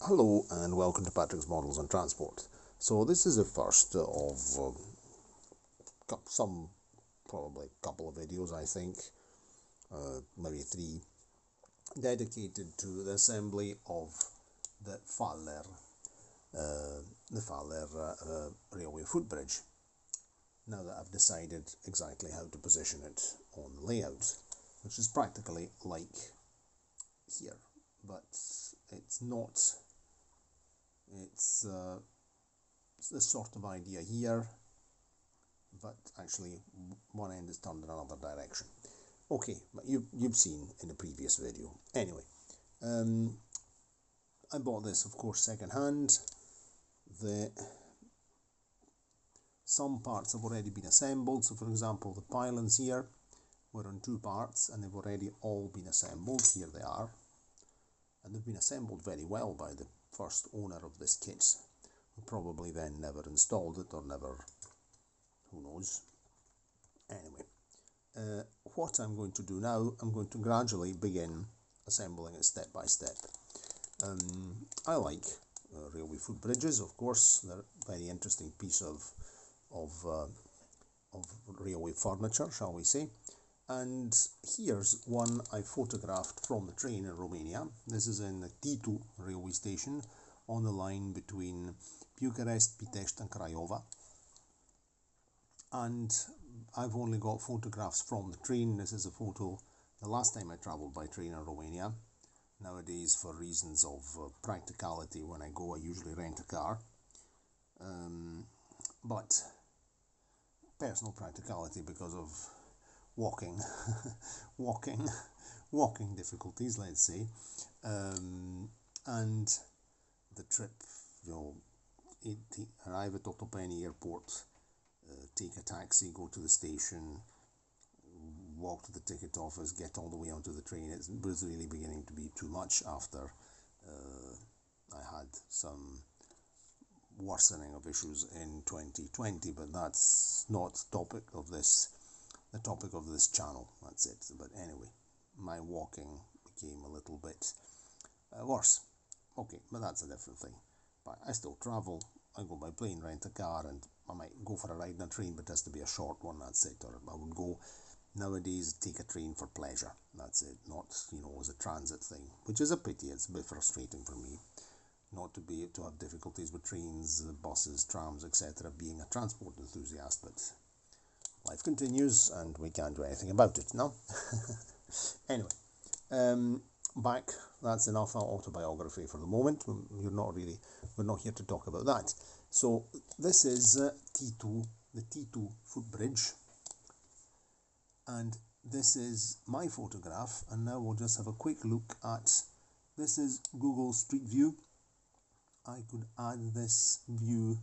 Hello and welcome to Patrick's Models and Transport. So this is the first of some, probably a couple of videos, I think, maybe three, dedicated to the assembly of the Faller railway footbridge. Now that I've decided exactly how to position it on the layout, which is practically like here, but it's not. It's this sort of idea here, but actually one end is turned in another direction. Okay, but you've seen in the previous video. Anyway, I bought this, of course, second hand. Some parts have already been assembled. So, for example, the pylons here were on two parts, and they've already all been assembled. Here they are, and they've been assembled very well by the first owner of this kit, who probably then never installed it or never, who knows. Anyway, what I'm going to do now, I'm going to gradually begin assembling it step by step. I like railway footbridges, of course. They're a very interesting piece of railway furniture, shall we say. And here's one I photographed from the train in Romania. This is in the Titu railway station on the line between Bucharest, Pitești and Craiova. And I've only got photographs from the train. This is a photo the last time I travelled by train in Romania. Nowadays, for reasons of practicality, when I go I usually rent a car. But personal practicality because of walking difficulties, let's say, and the trip, arrive at Otopeni airport, take a taxi, go to the station, walk to the ticket office, get all the way onto the train. It was really beginning to be too much after I had some worsening of issues in 2020, but that's not the topic of this channel. That's it. But anyway, my walking became a little bit worse. Okay, but that's a different thing. But I still travel. I go by plane, rent a car, and I might go for a ride in a train, but it has to be a short one. That's it. Or I would go nowadays take a train for pleasure. That's it. Not as a transit thing, which is a pity. It's a bit frustrating for me not to be able to have difficulties with trains, buses, trams, etc. Being a transport enthusiast, but life continues and we can't do anything about it now. Anyway, back, that's enough autobiography for the moment. We're not here to talk about that. So this is Titu, the Titu footbridge, and this is my photograph. And now we'll just have a quick look at, this is Google Street View. I could add this view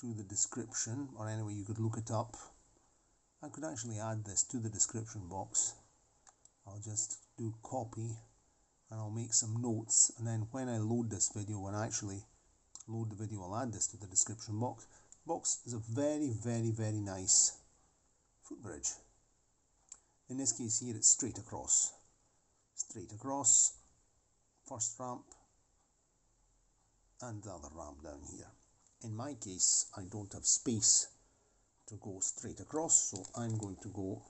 to the description, or anyway you could look it up. I could actually add this to the description box. I'll just do copy and I'll make some notes, and then when I load this video, when I actually load the video, I'll add this to the description box. Box is a very, very, very nice footbridge. In this case here it's straight across, first ramp and the other ramp down here. In my case I don't have space to go straight across, so I'm going to go,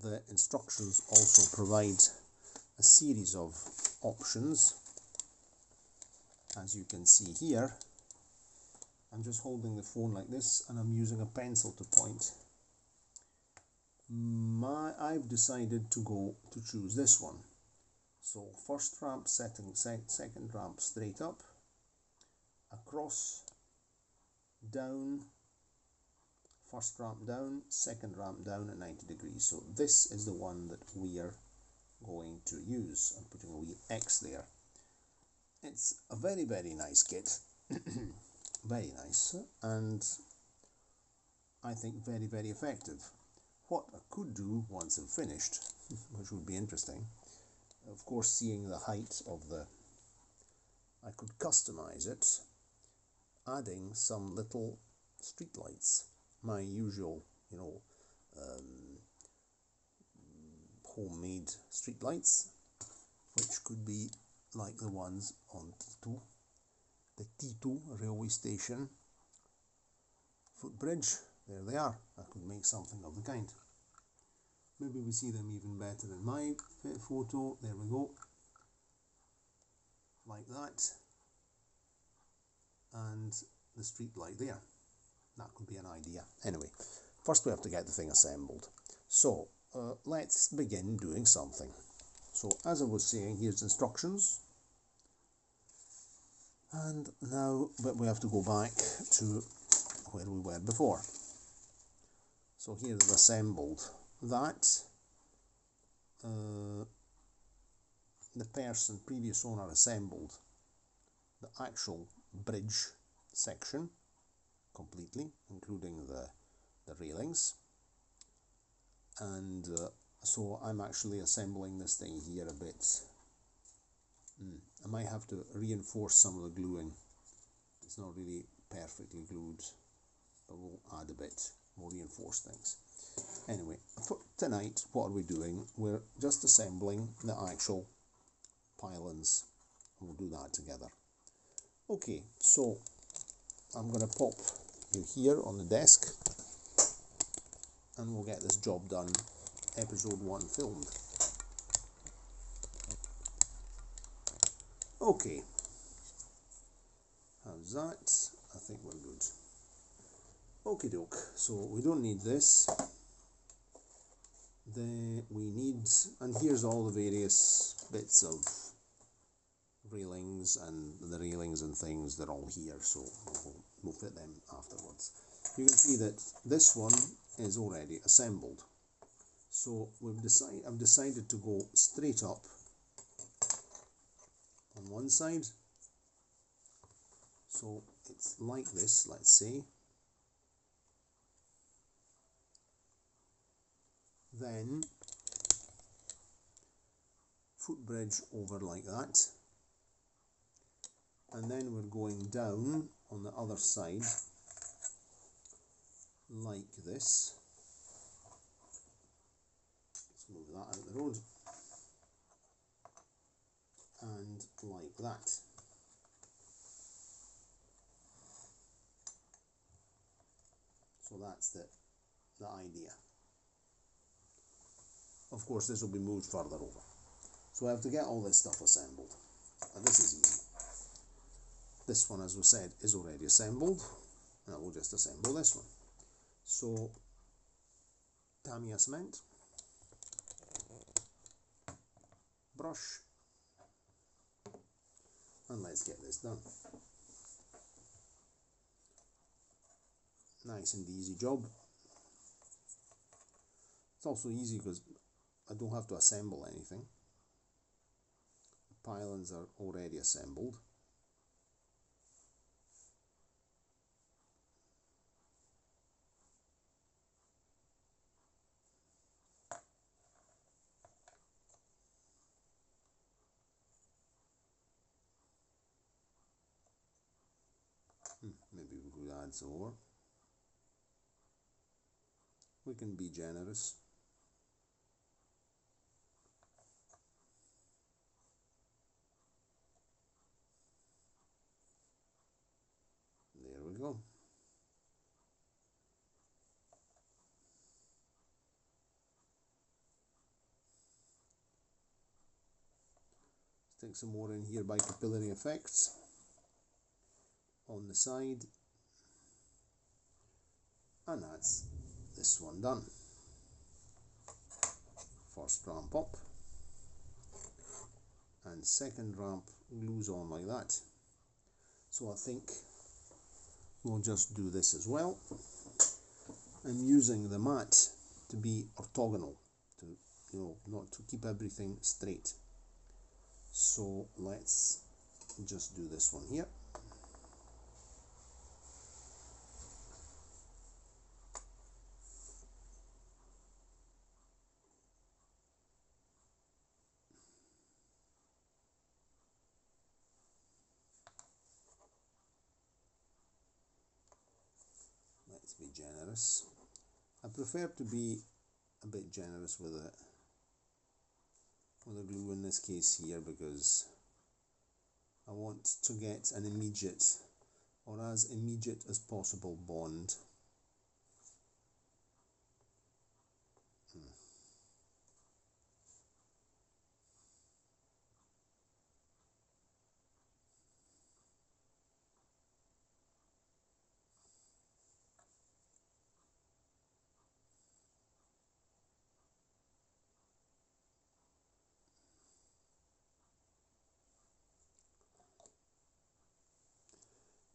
the instructions also provide a series of options. As you can see here, I'm just holding the phone like this and I'm using a pencil to point. I've decided to choose this one. So first ramp, second ramp straight up, across, down, first ramp down, second ramp down at 90 degrees. So this is the one that we are going to use. I'm putting a wee X there. It's a very, very nice kit. Very nice, and I think very, very effective. What I could do once I'm finished, which would be interesting, of course, seeing the height of I could customize it, adding some little street lights, my usual, homemade street lights, which could be like the ones on Titu, the Titu railway station footbridge. There they are. I could make something of the kind. Maybe we see them even better in my photo. There we go, like that, and the street light there. That could be an idea. Anyway, first we have to get the thing assembled. So let's begin doing something. So as I was saying, here's instructions, and now but we have to go back to where we were before. So here they've assembled that. The previous owner assembled the actual bridge section completely, including the railings, and so I'm actually assembling this thing here a bit. I might have to reinforce some of the gluing. It's not really perfectly glued, but we'll add a bit, we'll reinforce things. Anyway, for tonight, what are we doing? We're just assembling the actual pylons. We'll do that together. Okay, so I'm going to pop you here on the desk, and we'll get this job done. Episode 1 filmed. Okay, how's that? I think we're good. Okie doke, so we don't need this. We need, and here's all the various bits of railings, and the railings and things, they're all here, so we'll fit them afterwards. You can see that this one is already assembled. So I've decided to go straight up on one side. So it's like this, let's say. Then footbridge over like that. And then we're going down on the other side like this. Let's move that out of the road. And like that. So that's the idea. Of course, this will be moved further over. So I have to get all this stuff assembled. And this is easy. This one, as we said, is already assembled. And I will just assemble this one. So, Tamiya cement, brush, and let's get this done. Nice and easy job. It's also easy because I don't have to assemble anything. The pylons are already assembled. Maybe we could add some more. We can be generous. There we go. Stick some more in here by capillary effects on the side, and that's this one done. First ramp up, and second ramp glues on like that. So I think we'll just do this as well. I'm using the mat to be orthogonal, to not to keep everything straight. So let's just do this one here. Let's be generous. I prefer to be a bit generous with the glue in this case here, because I want to get an immediate, or as immediate as possible, bond.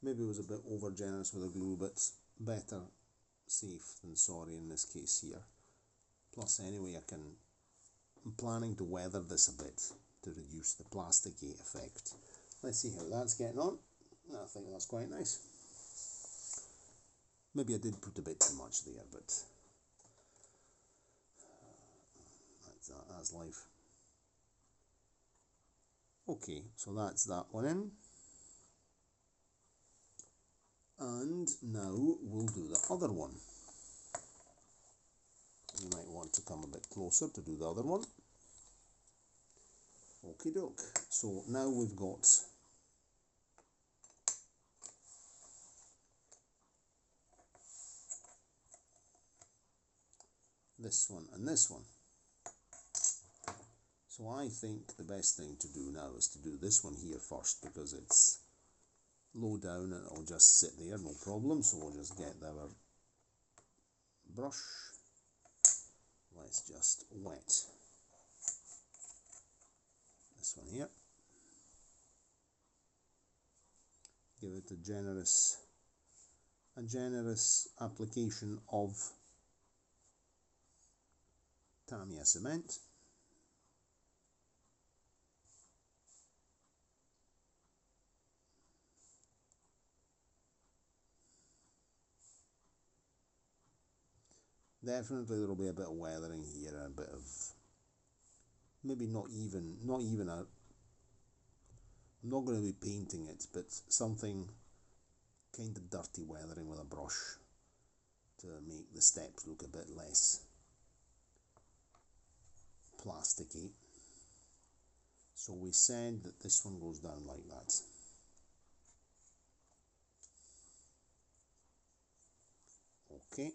Maybe I was a bit over generous with the glue, but better safe than sorry in this case here. Plus anyway, I'm planning to weather this a bit to reduce the plasticky effect. Let's see how that's getting on. I think that's quite nice. Maybe I did put a bit too much there, but that's life. Okay, so that's that one in. And now we'll do the other one. You might want to come a bit closer to do the other one. Okie doke. So now we've got this one and this one. So I think the best thing to do now is to do this one here first, because it's low down and it'll just sit there, no problem. So we'll just get our brush. Let's just wet this one here. Give it a generous application of Tamiya cement. Definitely there will be a bit of weathering here and a bit of, maybe not even a, I'm not going to be painting it, but something kind of dirty weathering with a brush to make the steps look a bit less plasticky. So we said that this one goes down like that. Okay.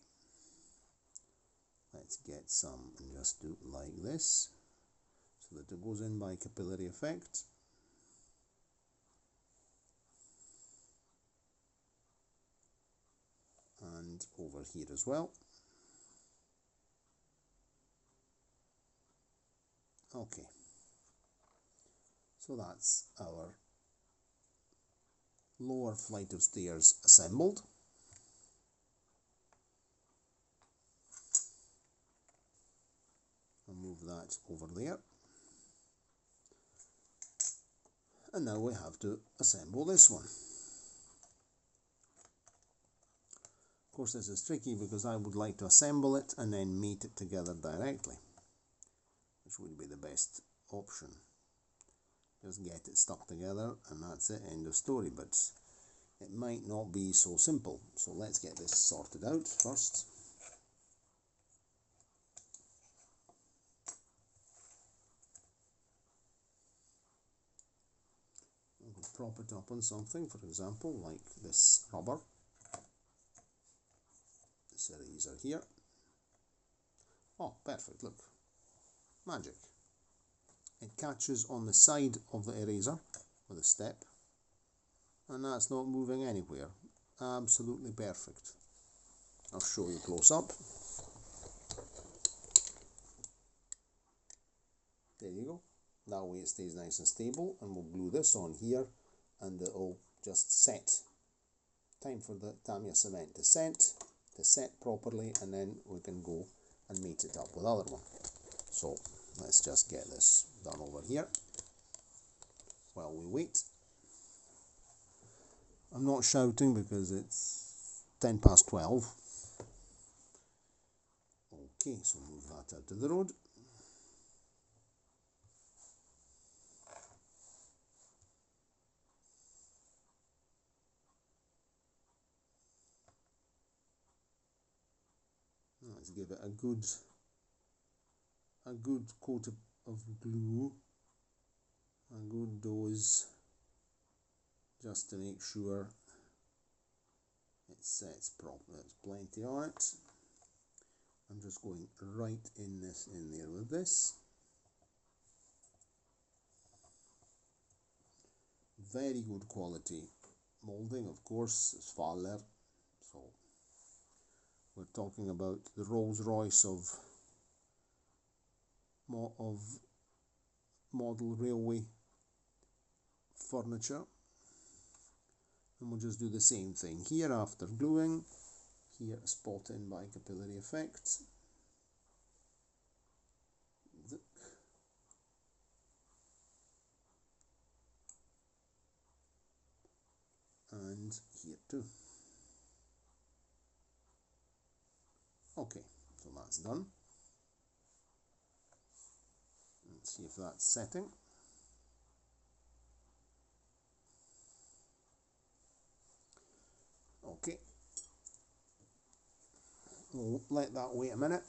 Let's get some and just do it like this, so that it goes in by capillary effect. And over here as well. Okay. So that's our lower flight of stairs assembled. I'll move that over there. And now we have to assemble this one. Of course, this is tricky because I would like to assemble it and then mate it together directly, which would be the best option. Just get it stuck together and that's it, end of story. But it might not be so simple. So let's get this sorted out first. We'll prop it up on something, for example, like this rubber. This eraser here. Oh, perfect, look. Magic. It catches on the side of the eraser with a step, and that's not moving anywhere. Absolutely perfect. I'll show you close up. There you go. That way it stays nice and stable, and we'll glue this on here and it'll just set. Time for the Tamiya cement to set properly, and then we can go and mate it up with the other one. So let's just get this done over here while we wait. I'm not shouting because it's 10 past 12. Okay, so move that out to the road. Let's give it a good coat of glue, a good dose just to make sure it sets properly. There's plenty on it. I'm just going right in there with this. Very good quality moulding, of course, it's Faller. So we're talking about the Rolls Royce of model railway furniture. And we'll just do the same thing here after gluing. Here, spot in by capillary effect. And here too. Okay, so that's done. Let's see if that's setting. Okay, we'll let that wait a minute.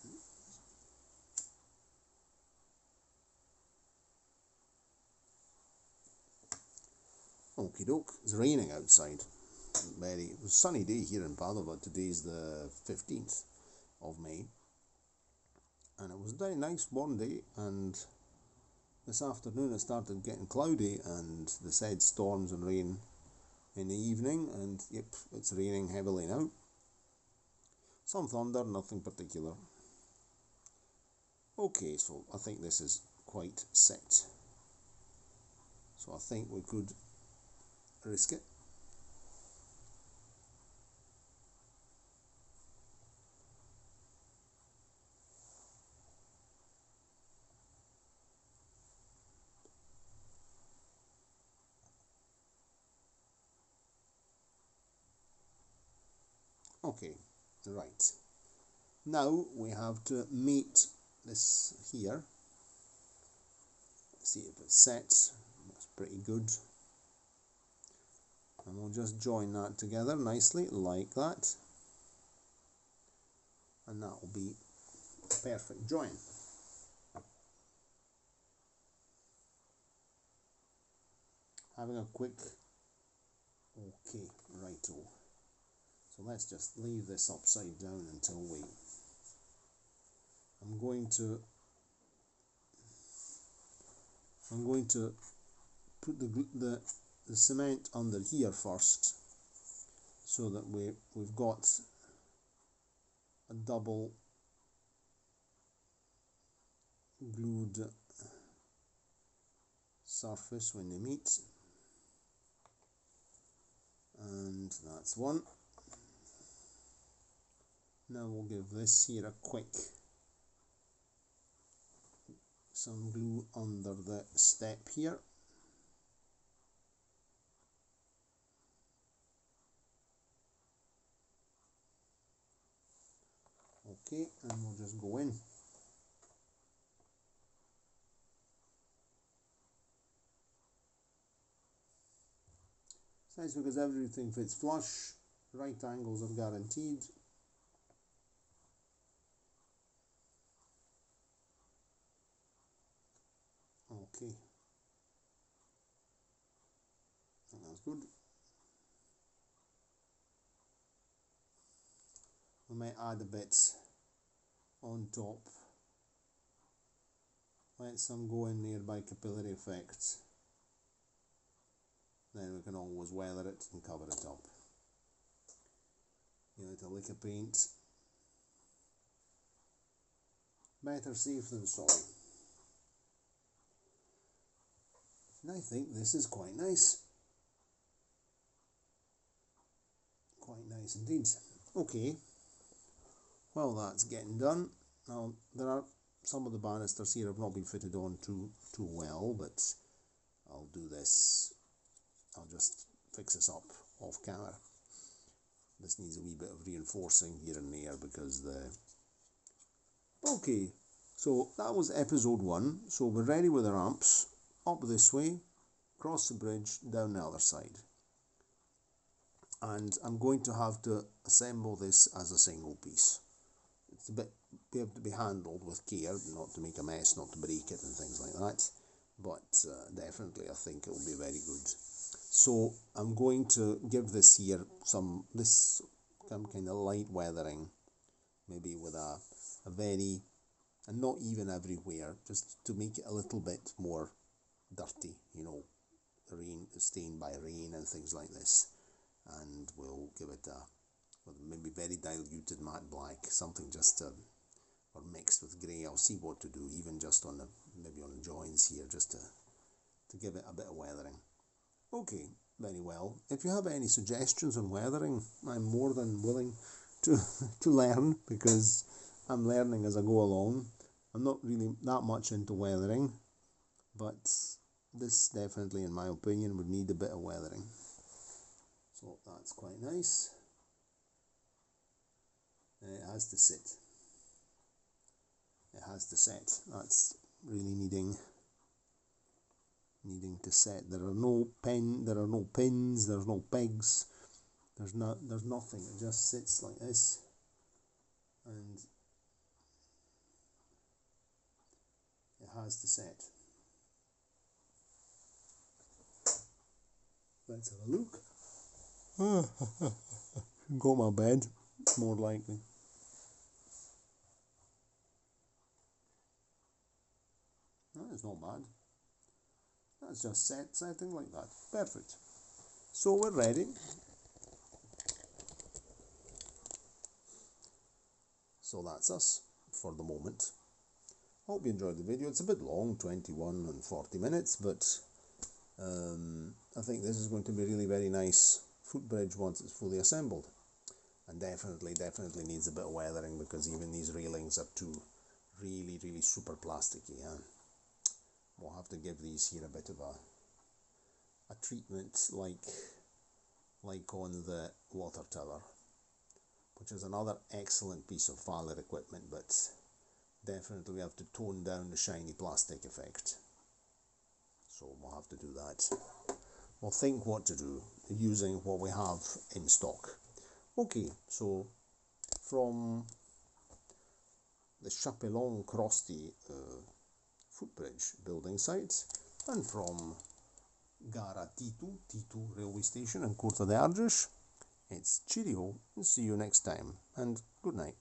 Okie doke, it's raining outside. It was a sunny day here in Padova. Today's the 15th of May. And it was a very nice warm day, and this afternoon it started getting cloudy and they said storms and rain in the evening, and yep, it's raining heavily now. Some thunder, nothing particular. Okay, so I think this is quite set. So I think we could risk it. Okay, right. Now we have to mate this here. See if it's set. That's pretty good. And we'll just join that together nicely like that. And that will be a perfect join. Having a quick, okay, righto. So let's just leave this upside down until I'm going to put the cement under here first, so that we've got a double glued surface when they meet. And that's one. Now we'll give this here a quick some glue under the step here. Okay, and we'll just go in. It's nice because everything fits flush, right angles are guaranteed. Okay, that's good. We might add a bit on top. Let some go in there by capillary effect. Then we can always weather it and cover it up. Give it a lick of paint. Better safe than sorry. And I think this is quite nice. Quite nice indeed. Okay, well that's getting done. Now there are some of the banisters here have not been fitted on too well, but I'll do this. I'll just fix this up off camera. This needs a wee bit of reinforcing here and there because okay, so that was episode 1. So we're ready with our ramps. Up this way, cross the bridge, down the other side. And I'm going to have to assemble this as a single piece. It's a bit be able to be handled with care, not to make a mess, not to break it and things like that. But definitely I think it will be very good. So I'm going to give this here some kind of light weathering, maybe with a very, and not even everywhere, just to make it a little bit more dirty, you know, rain, stained by rain and things like this. And we'll give it a, well, maybe very diluted matte black, something just to, or mixed with grey. I'll see what to do, even just on the, maybe on the joins here, just to give it a bit of weathering. Okay, very well. If you have any suggestions on weathering, I'm more than willing to to learn, because I'm learning as I go along. I'm not really that much into weathering, but this definitely, in my opinion, would need a bit of weathering. So that's quite nice. It has to sit. It has to set. That's really needing to set. There are no pins, there's no pegs, there's nothing. It just sits like this, and it has to set. Let's have a look. Got my bed, more likely. That is not bad. That's just setting like that. Perfect. So we're ready. So that's us for the moment. Hope you enjoyed the video. It's a bit long, 21 and 40 minutes, but I think this is going to be really very nice footbridge once it's fully assembled. And definitely needs a bit of weathering, because even these railings are too really super plasticky. Yeah? We'll have to give these here a bit of a treatment like on the water tower, which is another excellent piece of Fowler equipment, but definitely we have to tone down the shiny plastic effect. So we'll have to do that. We'll think what to do using what we have in stock. Okay, so from the Chapelon Crosti footbridge building site, and from Gara Titu railway station in Curta de Arges, it's cheerio and see you next time, and good night.